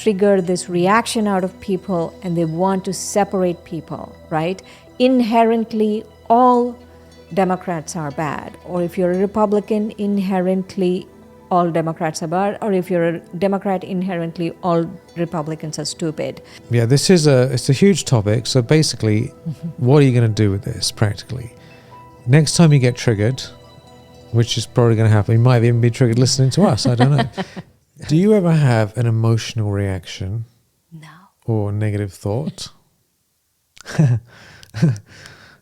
trigger this reaction out of people, and they want to separate people, right? Inherently, all Democrats are bad. Or if you're a Republican, inherently, all Democrats are bad. Or if you're a Democrat, inherently, all Republicans are stupid. Yeah, it's a huge topic. So basically, what are you going to do with this practically? Next time you get triggered, which is probably going to happen, you might even be triggered listening to us. I don't know. Do you ever have an emotional reaction? No. Or negative thought?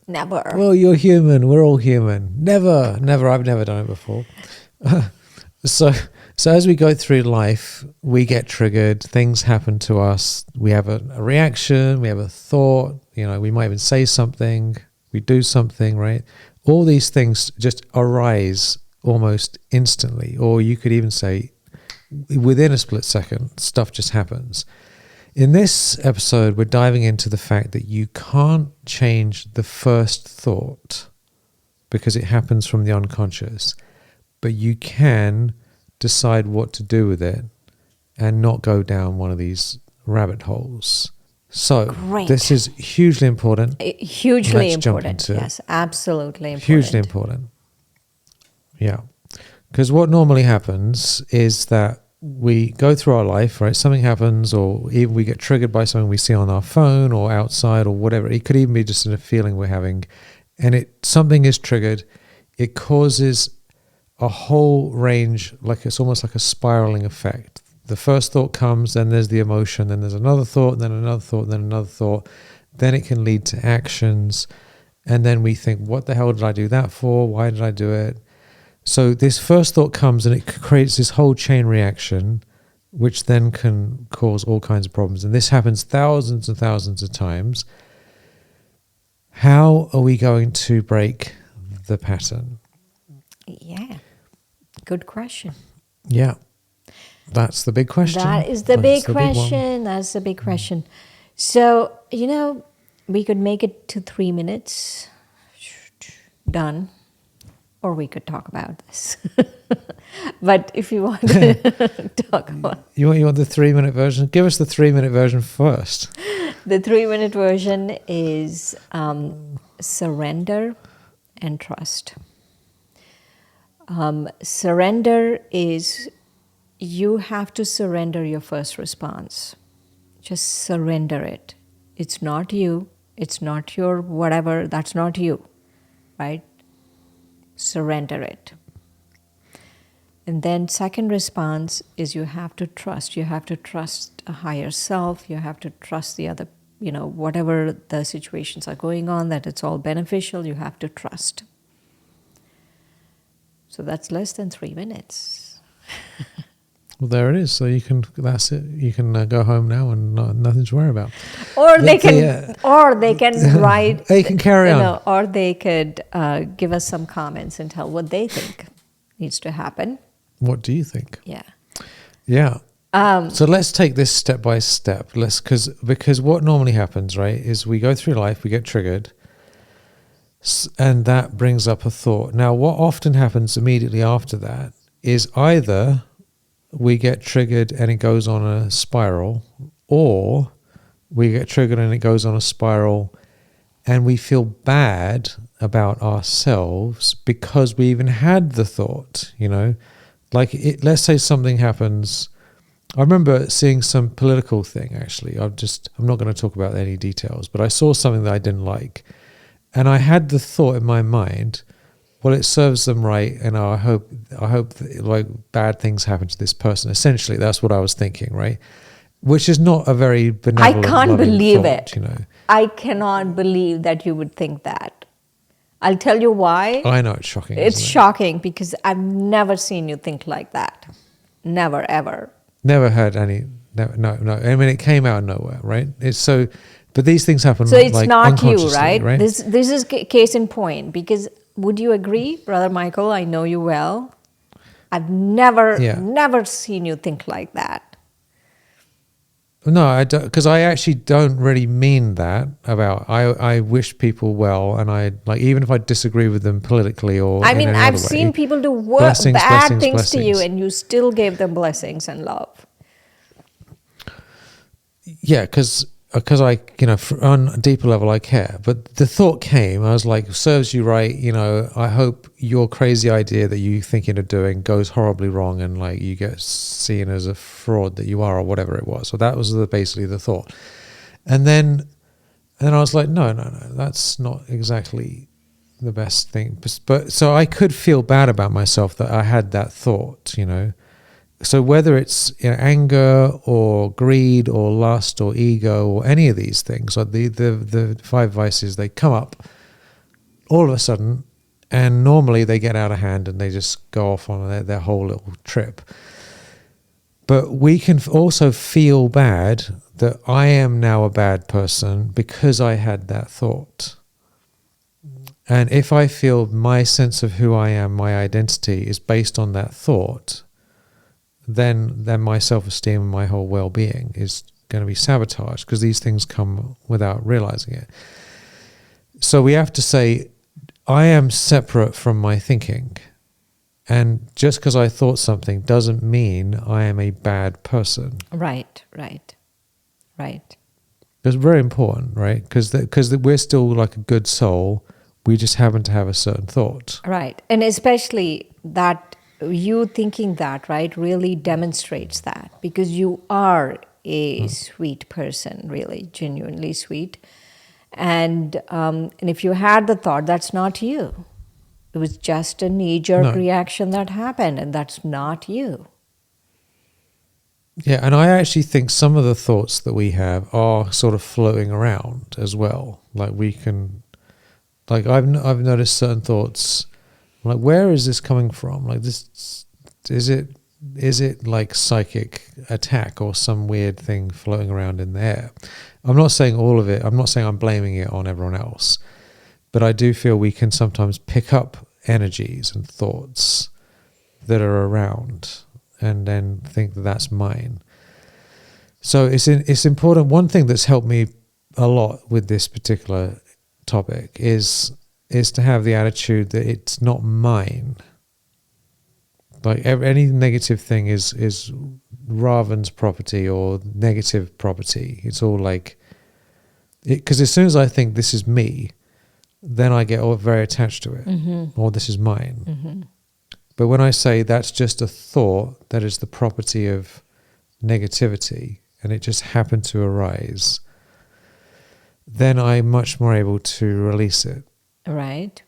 Never. Well, you're human. We're all human. Never. I've never done it before. So as we go through life, we get triggered. Things happen to us. We have a reaction. We have a thought. We might even say something. We do something, right? All these things just arise almost instantly. Or you could even say within a split second, stuff just happens. In this episode, we're diving into the fact that you can't change the first thought because it happens from the unconscious, but you can decide what to do with it and not go down one of these rabbit holes. So Great. This is hugely important. Hugely Let's jump important. into it. Yes, absolutely important. Hugely important. Yeah. Because what normally happens is that we go through our life, right? Something happens, or even we get triggered by something we see on our phone or outside or whatever. It could even be just in a feeling we're having. And something is triggered. It causes a whole range, like it's almost like a spiraling effect. The first thought comes, then there's the emotion, then there's another thought, then another thought, then another thought. Then it can lead to actions. And then we think, what the hell did I do that for? Why did I do it? So this first thought comes and it creates this whole chain reaction, which then can cause all kinds of problems. And this happens thousands and thousands of times. How are we going to break the pattern? Yeah, good question. Yeah, that's the big question. That is the big question. That's the big question. So, we could make it to 3 minutes. Done. Or we could talk about this. But if you want to talk about... You want the 3-minute version? Give us the 3-minute version first. The 3-minute version is surrender and trust. Surrender is you have to surrender your first response. Just surrender it. It's not you. It's not your whatever. That's not you, right? Surrender it. And then second response is you have to trust. You have to trust a higher self. You have to trust the other, whatever the situations are going on, that it's all beneficial. You have to trust. So that's less than 3 minutes. Well, there it is. So that's it. You can go home now and nothing to worry about. Or they can write. They can carry on. Or they could give us some comments and tell what they think needs to happen. What do you think? Yeah. Yeah. So let's take this step by step. Because what normally happens, right, is we go through life, we get triggered, and that brings up a thought. Now, what often happens immediately after that is either we get triggered and it goes on a spiral, or we get triggered and it goes on a spiral and we feel bad about ourselves because we even had the thought, let's say something happens. I remember seeing some political thing, actually. I'm not going to talk about any details, but I saw something that I didn't like. And I had the thought in my mind, well, it serves them right, and I hope that, bad things happen to this person. Essentially, that's what I was thinking, right? Which is not a very benevolent, I can't believe thought, it. I cannot believe that you would think that. I'll tell you why. I know it's shocking. It's shocking because I've never seen you think like that. Never, ever. Never heard any. No. I mean, it came out of nowhere, right? But these things happen. So it's not you, right? right? This is case in point. Because would you agree, Brother Michael? I know you well. I've never seen you think like that. No, I don't, because I actually don't really mean that about. I wish people well, and even if I disagree with them politically or. I mean, I've seen people do bad things to you, and you still gave them blessings and love. yeah, because I, on a deeper level, I care. But the thought came, I was like, serves you right. I hope your crazy idea that you thinking of doing goes horribly wrong, and like you get seen as a fraud that you are, or whatever it was. So that was basically the thought. And then I was like, no, that's not exactly the best thing. But so I could feel bad about myself that I had that thought, So whether it's anger or greed or lust or ego or any of these things, like the five vices, they come up all of a sudden, and normally they get out of hand and they just go off on their whole little trip. But we can also feel bad that I am now a bad person because I had that thought. And if I feel my sense of who I am, my identity is based on that thought, then my self-esteem and my whole well-being is going to be sabotaged, because these things come without realizing it. So we have to say, I am separate from my thinking. And just because I thought something doesn't mean I am a bad person. Right. It's very important, right? Because we're still like a good soul. We just happen to have a certain thought. Right. And especially that you thinking that, right, really demonstrates that, because you are a sweet person, really, genuinely sweet. And if you had the thought, that's not you. It was just a knee-jerk reaction that happened, and that's not you. Yeah, and I actually think some of the thoughts that we have are sort of floating around as well. Like we can, like I've noticed certain thoughts. Like, where is this coming from? Like, this is it like psychic attack or some weird thing floating around in the air? I'm not saying all of it. I'm not saying I'm blaming it on everyone else, but I do feel we can sometimes pick up energies and thoughts that are around, and then think that that's mine. So it's important. One thing that's helped me a lot with this particular topic is to have the attitude that it's not mine. Like any negative thing is Ravan's property or negative property. It's all like, because as soon as I think this is me, then I get very attached to it, or this is mine. But when I say that's just a thought, that is the property of negativity, and it just happened to arise, then I'm much more able to release it. Right.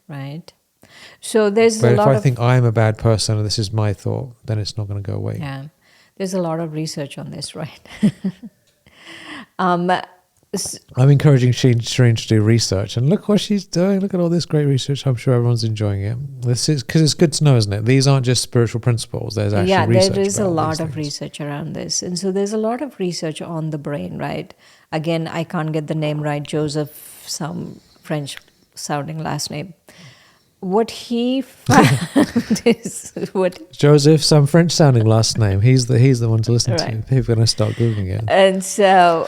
So there's but a lot if I think I'm a bad person and this is my thought, then it's not going to go away. Yeah, there's a lot of research on this, right? I'm encouraging Shireen to do research, and look what she's doing. Look at all this great research. I'm sure everyone's enjoying it. This is because it's good to know, isn't it? These aren't just spiritual principles. There's actually research. There is a lot of things. research around this, and so there's a lot of research on the brain, right? Again, I can't get the name right. Joseph, some French-sounding last name. What he found is what Joseph, some French-sounding last name. He's the one to listen right. to. People are going to start googling it. And so,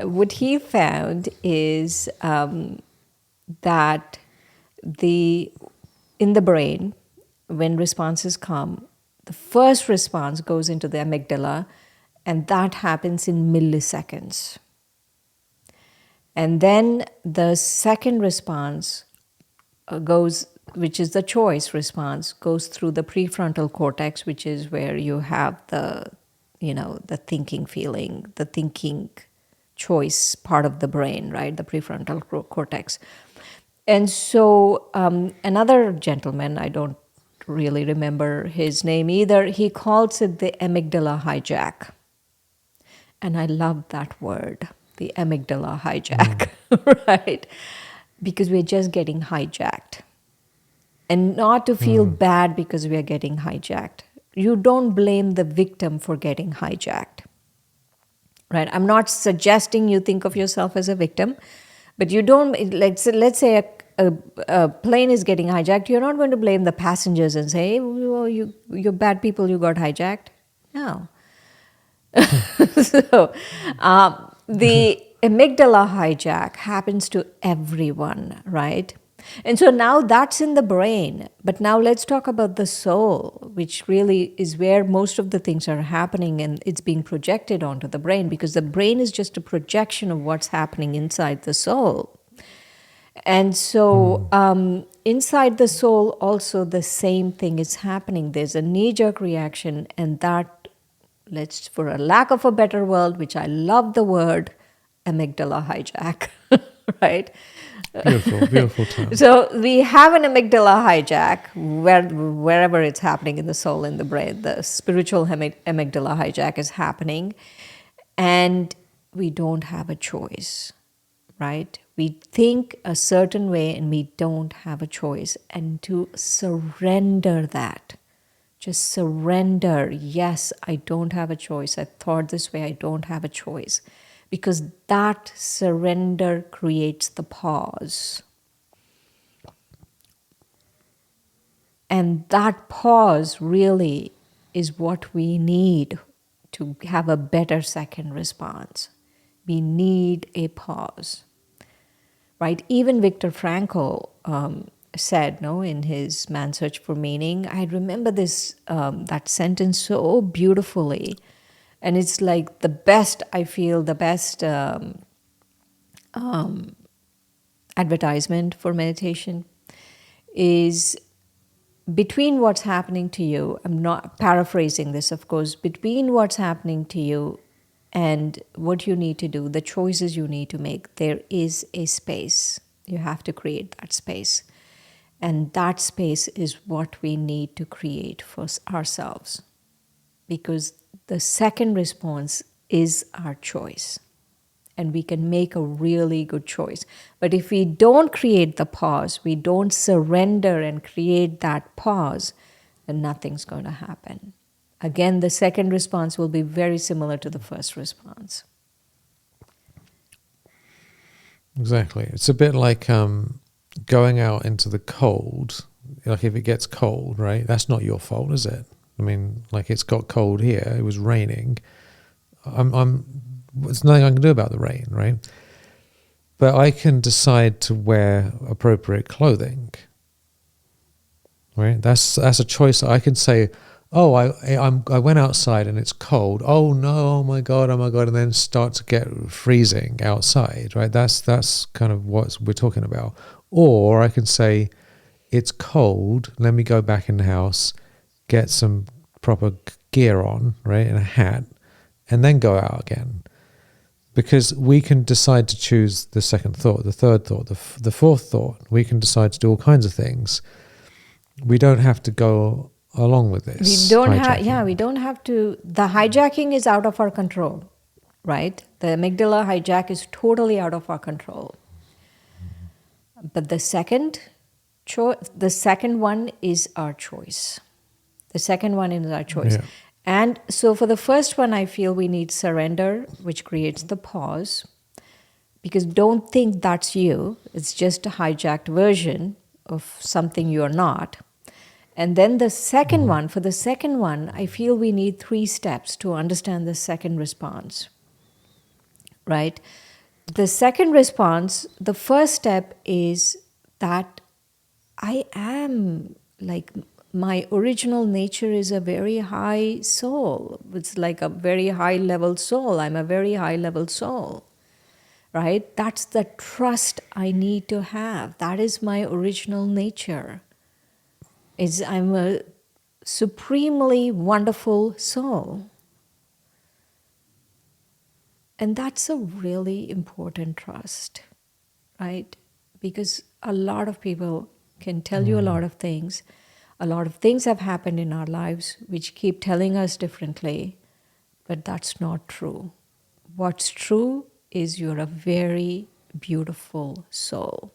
what he found is that in the brain, when responses come, the first response goes into the amygdala, and that happens in milliseconds. And then the second response goes, which is the choice response, goes through the prefrontal cortex, which is where you have the thinking feeling, the thinking choice part of the brain, right? The prefrontal cortex. And so another gentleman, I don't really remember his name either, he calls it the amygdala hijack. And I love that word, the amygdala hijack, right? Because we're just getting hijacked. And not to feel bad because we are getting hijacked. You don't blame the victim for getting hijacked. Right? I'm not suggesting you think of yourself as a victim, but you don't, let's say a plane is getting hijacked, you're not going to blame the passengers and say, hey, well, you're bad people, you got hijacked. No. So the amygdala hijack happens to everyone, right? And so now that's in the brain. But now let's talk about the soul, which really is where most of the things are happening, and it's being projected onto the brain, because the brain is just a projection of what's happening inside the soul. And so inside the soul also the same thing is happening. There's a knee-jerk reaction, and that, let's, for a lack of a better word, which I love the word, amygdala hijack, right? Beautiful term. So we have an amygdala hijack wherever it's happening in the soul, in the brain. The spiritual amygdala hijack is happening, and we don't have a choice, right? We think a certain way and we don't have a choice. And to surrender that, just surrender, yes, I don't have a choice. I thought this way, I don't have a choice. Because that surrender creates the pause. And that pause really is what we need to have a better second response. We need a pause. Right? Even Viktor Frankl said, no, in his Man's Search for Meaning, I remember this that sentence so beautifully. And it's like the best, I feel, the best advertisement for meditation is between what's happening to you, I'm not paraphrasing this, of course, between what's happening to you and what you need to do, the choices you need to make, there is a space. You have to create that space. And that space is what we need to create for ourselves. Because the second response is our choice. And we can make a really good choice. But if we don't create the pause, we don't surrender and create that pause, then nothing's going to happen. Again, the second response will be very similar to the first response. Exactly. It's a bit like going out into the cold. Like if it gets cold, right? That's not your fault, is it? I mean, like it's got cold here. It was raining. There's nothing I can do about the rain, right? But I can decide to wear appropriate clothing, right? That's a choice. I can say, oh, I went outside and it's cold. Oh no! Oh my god! And then start to get freezing outside, right? That's kind of what we're talking about. Or I can say, it's cold. Let me go back in the house, get some proper gear on, right, and a hat, and then go out again. Because we can decide to choose the second thought, the third thought, the fourth thought. We can decide to do all kinds of things. We don't have to go along with this. We don't have to. The hijacking is out of our control, right? The amygdala hijack is totally out of our control. But the second one is our choice. The second one is our choice. Yeah. And so for the first one, I feel we need surrender, which creates the pause. Because don't think that's you. It's just a hijacked version of something you're not. And then the second one, for the second one, I feel we need 3 steps to understand the second response. Right? The second response, the first step is that I am like, my original nature is a very high soul. It's like a very high level soul. I'm a very high level soul, right? That's the trust I need to have. That is my original nature. I'm a supremely wonderful soul. And that's a really important trust, right? Because a lot of people can tell you a lot of things. A lot of things have happened in our lives which keep telling us differently, but that's not true. What's true is you're a very beautiful soul.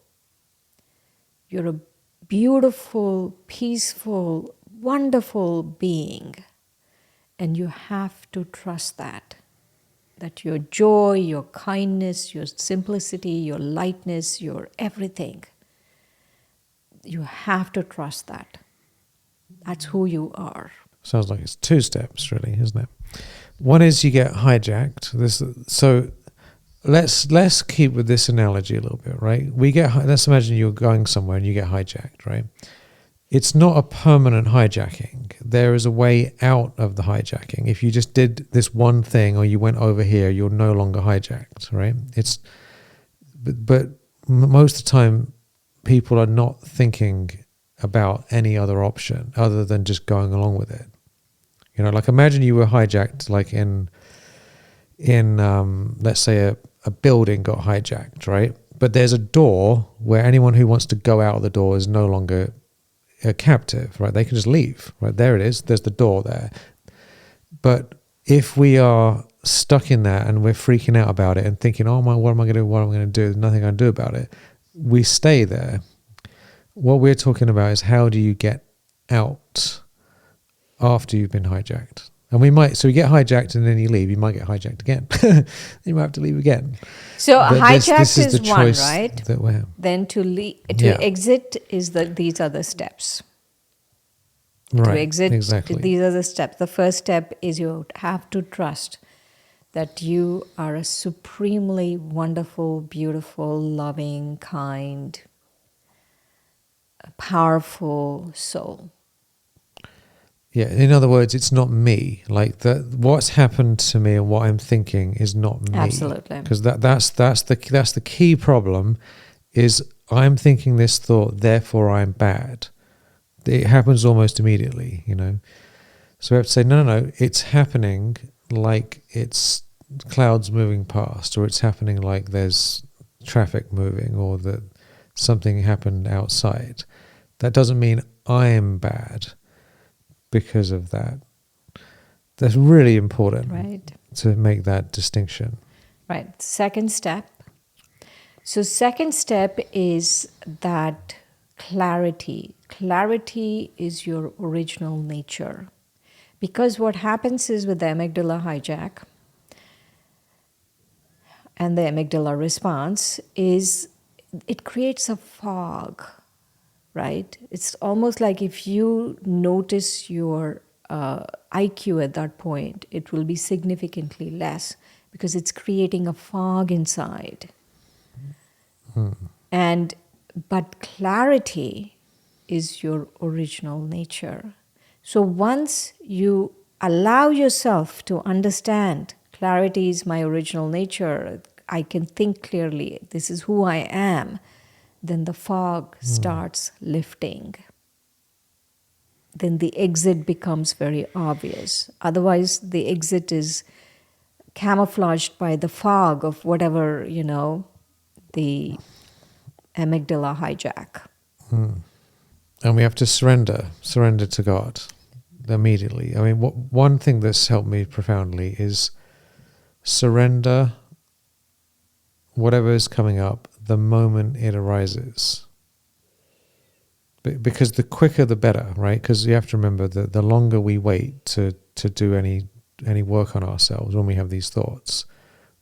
You're a beautiful, peaceful, wonderful being. And you have to trust that your joy, your kindness, your simplicity, your lightness, your everything, you have to trust that. That's who you are. Sounds like it's 2 steps, really, isn't it? One is you get hijacked. So let's keep with this analogy a little bit, right? Let's imagine you're going somewhere and you get hijacked, right? It's not a permanent hijacking. There is a way out of the hijacking. If you just did this one thing or you went over here, you're no longer hijacked, right? But most of the time, people are not thinking about any other option other than just going along with it. You know, like imagine you were hijacked, like in let's say a building got hijacked, right? But there's a door where anyone who wants to go out of the door is no longer a captive, right? They can just leave, right? There it is. There's the door there. But if we are stuck in that and we're freaking out about it and thinking, oh my, what am I going to do? What am I going to do? There's nothing I can do about it. We stay there. What we're talking about is how do you get out after you've been hijacked? And so you get hijacked and then you leave. You might get hijacked again. Then you might have to leave again. So But hijacked this is is the one, choice right? that we have. Then to Yeah. exit is these are the steps. Right, To exit, exactly. these are the steps. The first step is you have to trust that you are a supremely wonderful, beautiful, loving, kind, powerful soul. Yeah, in other words, it's not me. Like what's happened to me and what I'm thinking is not me. Absolutely. Because that's the key problem is I'm thinking this thought, therefore I'm bad. It happens almost immediately, you know. So we have to say, no, it's happening like it's clouds moving past, or it's happening like there's traffic moving, or that something happened outside. That doesn't mean I'm bad because of that. That's really important, Right. to make that distinction. Right. Second step. So second step is that clarity. Clarity is your original nature. Because what happens is with the amygdala hijack and the amygdala response is it creates a fog, right? It's almost like if you notice your IQ at that point, it will be significantly less because it's creating a fog inside. But clarity is your original nature. So once you allow yourself to understand clarity is my original nature, I can think clearly, this is who I am, then the fog starts lifting. Then the exit becomes very obvious. Otherwise, the exit is camouflaged by the fog of whatever, the amygdala hijack. And we have to surrender to God immediately. I mean, one thing that's helped me profoundly is surrender whatever is coming up the moment it arises. Because the quicker the better, right? Because you have to remember that the longer we wait to do any work on ourselves when we have these thoughts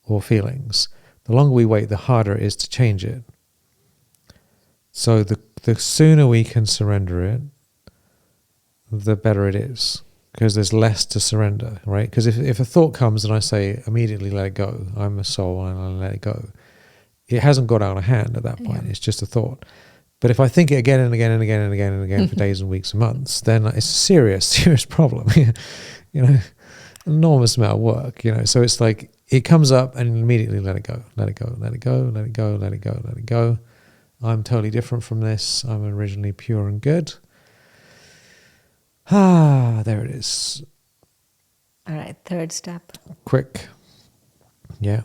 or feelings, the longer we wait, the harder it is to change it. So the sooner we can surrender it, the better it is, because there's less to surrender, right? Because if a thought comes and I say, immediately let it go, I'm a soul and I let it go, it hasn't got out of hand at that point. Yeah. It's just a thought. But if I think it again and again and again and again and again for days and weeks and months, then it's a serious problem, enormous amount of work, So it's like it comes up and immediately let it go, let it go, let it go, let it go, let it go, let it go. I'm totally different from this. I'm originally pure and good. There it is. All right, third step. Quick. Yeah.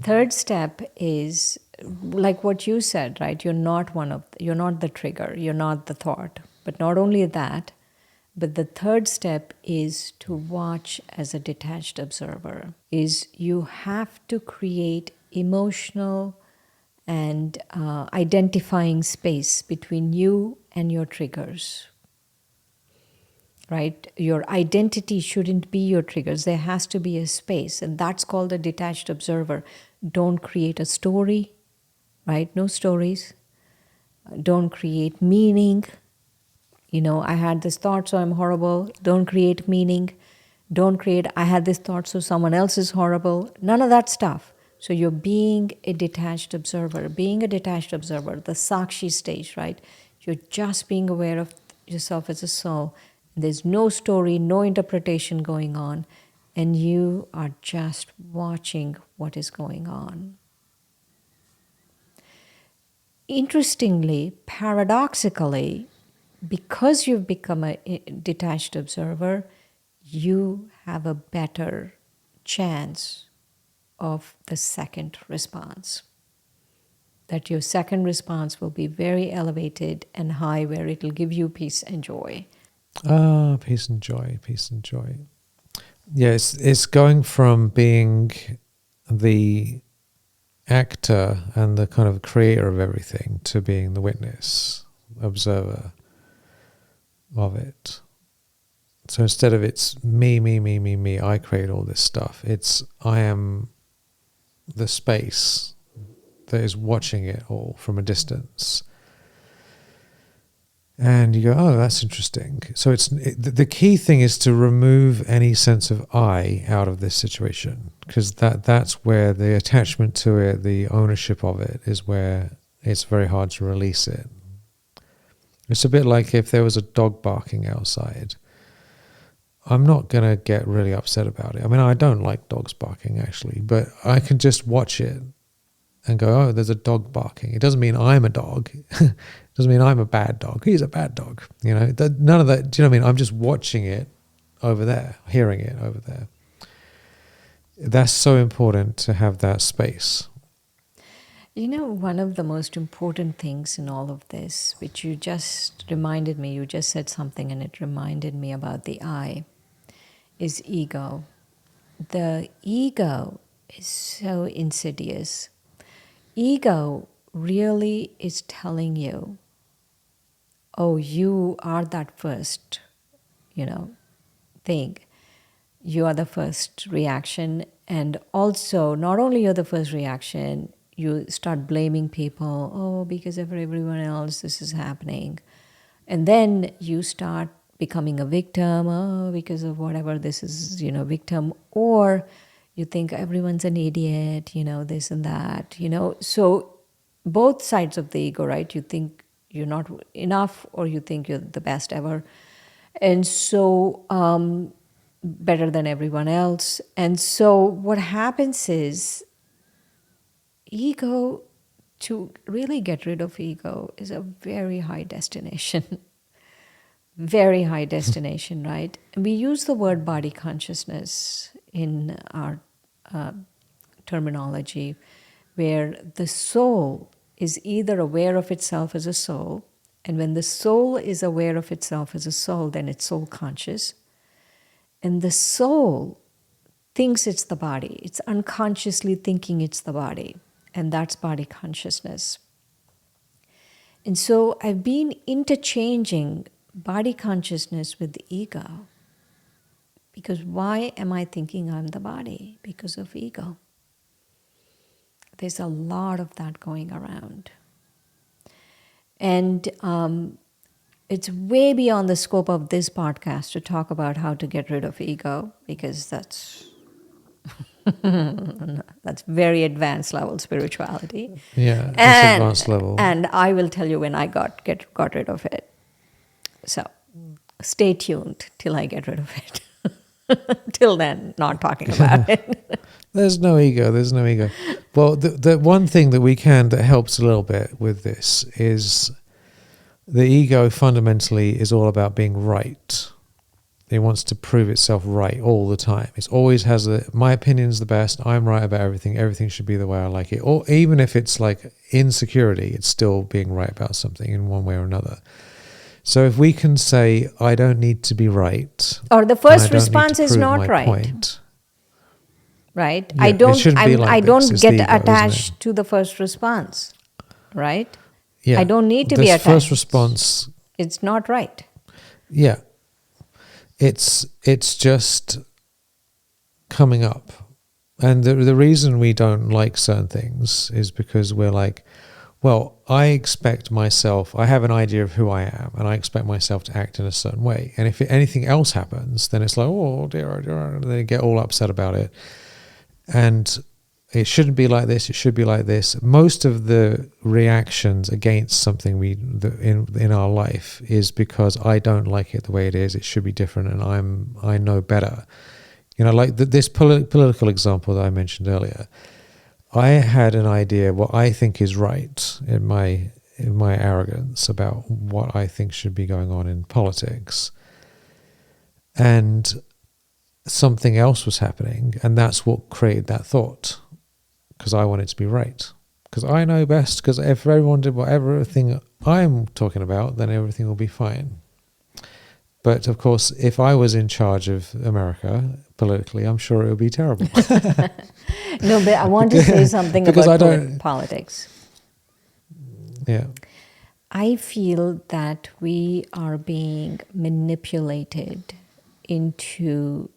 Third step is like what you said, right? You're not the trigger, you're not the thought. But not only that, but the third step is to watch as a detached observer. Is you have to create emotional and identifying space between you and your triggers, right? Your identity shouldn't be your triggers. There has to be a space, and that's called a detached observer. Don't create a story, right? No stories. Don't create meaning. I had this thought, so I'm horrible. Don't create meaning. Don't create, I had this thought, so someone else is horrible. None of that stuff. So you're being a detached observer. Being a detached observer, the Sakshi stage, right? You're just being aware of yourself as a soul. There's no story, no interpretation going on, and you are just watching what is going on. Interestingly, paradoxically, because you've become a detached observer, you have a better chance of the second response. That your second response will be very elevated and high, where it will give you peace and joy. Ah, peace and joy, peace and joy. Yes, it's going from being the actor and the kind of creator of everything to being the witness, observer of it. So instead of it's me, I create all this stuff, it's I am the space that is watching it all from a distance. And you go, oh, that's interesting. So the key thing is to remove any sense of I out of this situation, because that's where the attachment to it, the ownership of it, is where it's very hard to release it. It's a bit like if there was a dog barking outside. I'm not going to get really upset about it. I mean, I don't like dogs barking actually, but I can just watch it and go, oh, there's a dog barking. It doesn't mean I'm a dog. It doesn't mean I'm a bad dog. He's a bad dog. You know, none of that. Do you know what I mean? I'm just watching it over there, hearing it over there. That's so important to have that space. You know, one of the most important things in all of this, which you just reminded me, you just said something and it reminded me about the I, is ego. The ego is so insidious. Ego really is telling you, oh, you are that first, thing. You are the first reaction. And also, not only you're the first reaction, you start blaming people. Oh, because of everyone else, this is happening. And then you start becoming a victim. Oh, because of whatever, this is, victim. Or you think everyone's an idiot, this and that, So both sides of the ego, right? You think you're not enough, or you think you're the best ever. And so better than everyone else. And so what happens is ego, to really get rid of ego, is a very high destination. Very high destination, right? And we use the word body consciousness in our terminology, where the soul is either aware of itself as a soul, and when the soul is aware of itself as a soul, then it's soul conscious. And the soul thinks it's the body. It's unconsciously thinking it's the body. And that's body consciousness. And so I've been interchanging body consciousness with the ego. Because why am I thinking I'm the body? Because of ego. There's a lot of that going around. And it's way beyond the scope of this podcast to talk about how to get rid of ego, because that's that's very advanced level spirituality. Yeah, it's advanced level. And I will tell you when I got rid of it. So stay tuned till I get rid of it. Till then, not talking about it. There's no ego. Well, the one thing that helps a little bit with this is the ego fundamentally is all about being right. It wants to prove itself right all the time. It always has my opinion's the best. I'm right about everything. Everything should be the way I like it. Or even if it's like insecurity, it's still being right about something in one way or another. So if we can say, I don't need to be right. Or the first response is not right. Point, right? Yeah, I don't get ego, attached to the first response. Right? Yeah. I don't need to be attached. First response. It's not right. Yeah. It's just coming up. And the reason we don't like certain things is because we're like, well, I expect myself, I have an idea of who I am, and I expect myself to act in a certain way. And if anything else happens, then it's like, oh dear, and they get all upset about it. And it shouldn't be like this, it should be like this. Most of the reactions against something in our life is because I don't like it the way it is. It should be different, and I know better. Like this political example that I mentioned earlier. I had an idea what I think is right in my arrogance about what I think should be going on in politics, and something else was happening, and that's what created that thought. Because I want it to be right. Because I know best. Because if everyone did everything I'm talking about, then everything will be fine. But of course, if I was in charge of America politically, I'm sure it would be terrible. No, but I want to say something about politics. Yeah. I feel that we are being manipulated into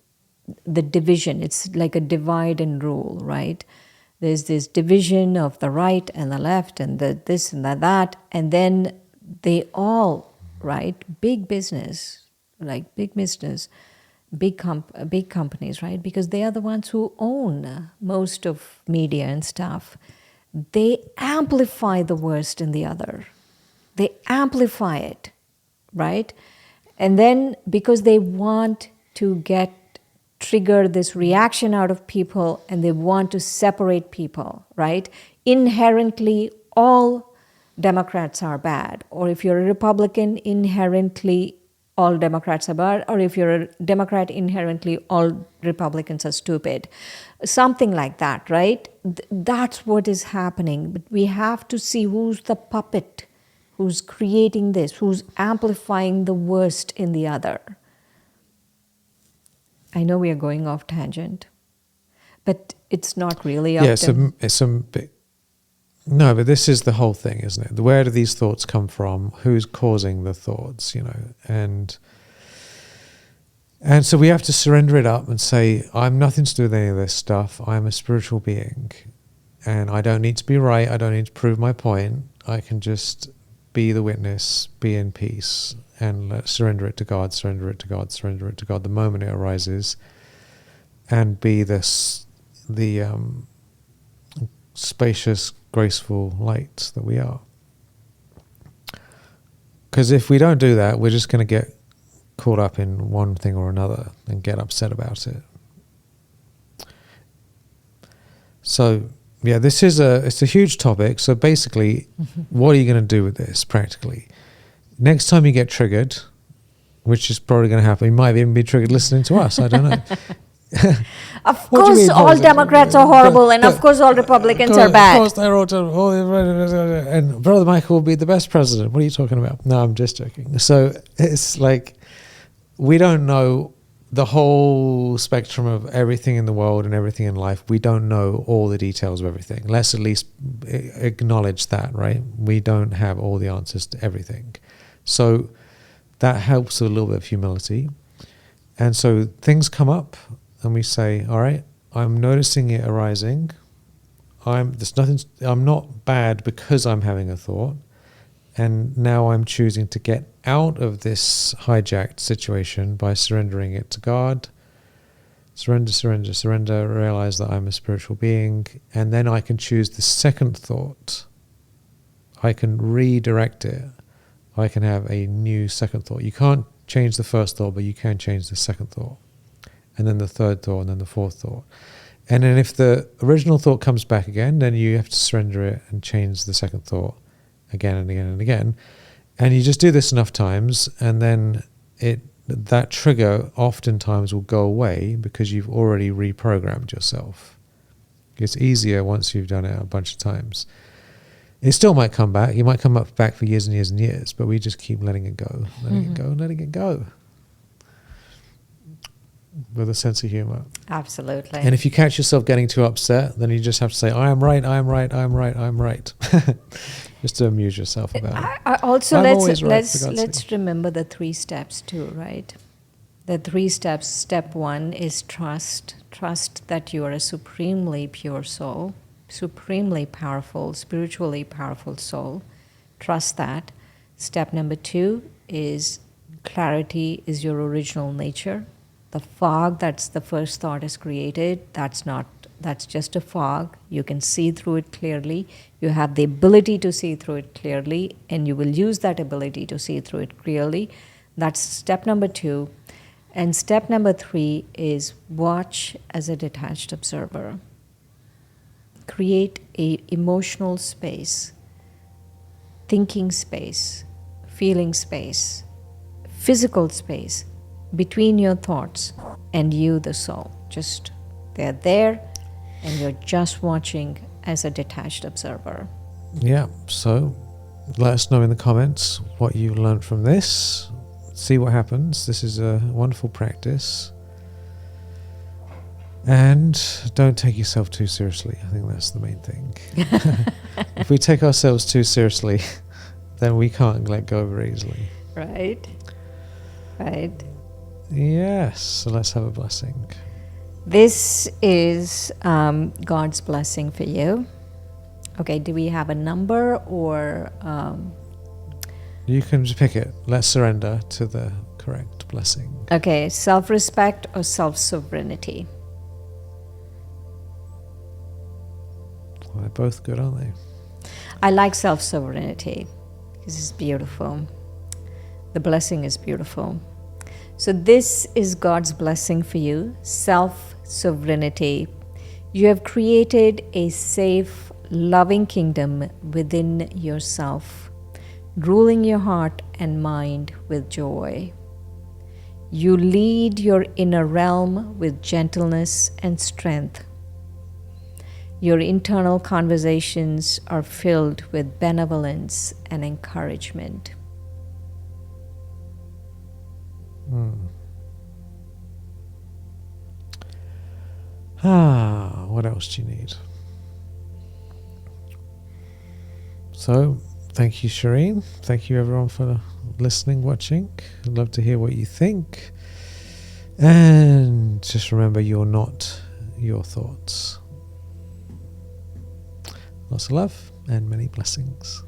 the division. It's like a divide and rule, right? There's this division of the right and the left and the this and that. And then they all, right, big business, big companies, right? Because they are the ones who own most of media and stuff. They amplify the worst in the other. They amplify it, right? And then because they want to trigger this reaction out of people, and they want to separate people, right? Inherently, all Democrats are bad. Or if you're a Republican, inherently, all Democrats are bad. Or if you're a Democrat, inherently, all Republicans are stupid. Something like that, right? That's what is happening. But we have to see who's the puppet, who's creating this, who's amplifying the worst in the other. I know we are going off tangent, but it's not really up to... No, but this is the whole thing, isn't it? Where do these thoughts come from? Who's causing the thoughts, And so we have to surrender it up and say, I'm nothing to do with any of this stuff. I'm a spiritual being, and I don't need to be right. I don't need to prove my point. I can just be the witness, be in peace, and surrender it to God, surrender it to God, surrender it to God the moment it arises, and be the spacious, graceful light that we are. Because if we don't do that, we're just going to get caught up in one thing or another and get upset about it. So, yeah, it's a huge topic. So basically, what are you going to do with this practically? Next time you get triggered, which is probably going to happen, you might even be triggered listening to us. I don't know. Of course, all Democrats are horrible, and of course, all Republicans are bad. Of course, they're all, and Brother Michael will be the best president. What are you talking about? No, I'm just joking. So it's like we don't know the whole spectrum of everything in the world and everything in life. We don't know all the details of everything. Let's at least acknowledge that, right? We don't have all the answers to everything. So that helps with a little bit of humility. And so things come up and we say, all right, I'm noticing it arising. I'm not bad because I'm having a thought. And now I'm choosing to get out of this hijacked situation by surrendering it to God. Surrender, realize that I'm a spiritual being. And then I can choose the second thought. I can redirect it. I can have a new second thought. You can't change the first thought, but you can change the second thought. And then the third thought, and then the fourth thought. And then if the original thought comes back again, then you have to surrender it and change the second thought again and again and again. And you just do this enough times, and then that trigger oftentimes will go away because you've already reprogrammed yourself. It's easier once you've done it a bunch of times. It still might come back. You might come back for years and years and years, but we just keep letting it go, letting it go. With a sense of humor. Absolutely. And if you catch yourself getting too upset, then you just have to say, I am right, I am right, I am right, I am right. Just to amuse yourself about it. Also, let's remember the 3 steps too, right? The 3 steps. Step 1 is trust. Trust that you are a supremely pure soul, supremely powerful, spiritually powerful soul. Trust that. Step number 2 is clarity is your original nature. The fog that's the first thought is created, that's not That's just a fog. You can see through it clearly. You have the ability to see through it clearly, and you will use that ability to see through it clearly. That's step number 2. And step number 3 is watch as a detached observer. Create a emotional space, thinking space, feeling space, physical space between your thoughts and you, the soul. Just they're there, and you're just watching as a detached observer. Yeah, so let us know in the comments what you learned from this. See what happens. This is a wonderful practice. And don't take yourself too seriously. I think that's the main thing. If we take ourselves too seriously, then we can't let go very easily. Right? Right. Yes, so let's have a blessing. This is God's blessing for you. Okay, do we have a number or... You can just pick it. Let's surrender to the correct blessing. Okay, self-respect or self-sovereignty? Well, they're both good, aren't they? I like self-sovereignty because it's beautiful. The blessing is beautiful. So this is God's blessing for you, self-sovereignty. You have created a safe, loving kingdom within yourself, ruling your heart and mind with joy. You lead your inner realm with gentleness and strength. Your internal conversations are filled with benevolence and encouragement. What else do you need? So, thank you, Shireen. Thank you, everyone, for listening, watching. I'd love to hear what you think. And just remember, you're not your thoughts. Lots of love and many blessings.